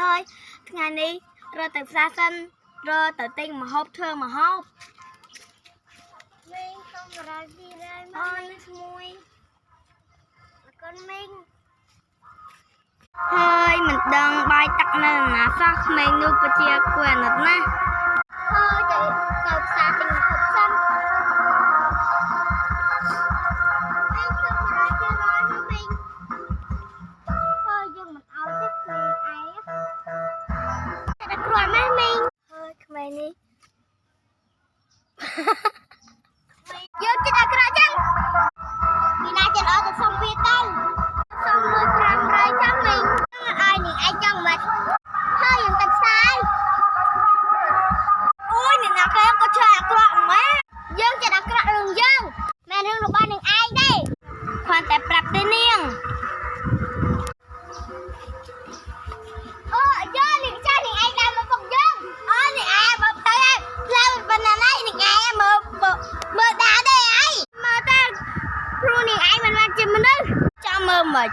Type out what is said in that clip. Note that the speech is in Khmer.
ហើយថ្ងៃនេះរត់ទៅផ្សារសិនរត់ទៅទិញម្ហូបធ្វើម្ហូបវិញសុំរ៉ាទីរ៉ាអូនឈ្មោះកូនមីងហើយមិនដឹងបាយទឹកនៅណាសោះក្មេងនោះពិតជាគួរអាណិតណាស់ហើយទៅផ្សារទិញម្ហូបសិនវិញសុំរ៉ាទីរ៉ាមកមីងហើយយើងមិនអោយទេក្មេងឯងតែគ្រាន់ណាស់មីងហើយក្មេងនេះយើងចិត្តអាក្រក់ចឹងពីណាចិត្តអត់ទៅសុំវាទៅសុំលុយ500ចាំមីងឲ្យនាងឯងចង់មិនហើយយើងទៅផ្សារអូយនាងណាគេក៏ឆ្លើយអាក្រក់ម៉ែយើងចិត្តអាក្រក់រឿងយើងមែនរឿងរបស់នាងឯងទេគ្រាន់តែប្រាប់ទេនាងអូយកនាងចាស់នាងឯងដើរមកពុកយើងអូនាងឯងបើទៅផ្លូវបណ្ណានេះនាងឯងមើលដើរទេអីមើលទៅព្រោះនាងឯងមិនបានជាមនុស្សចាំមើលមិន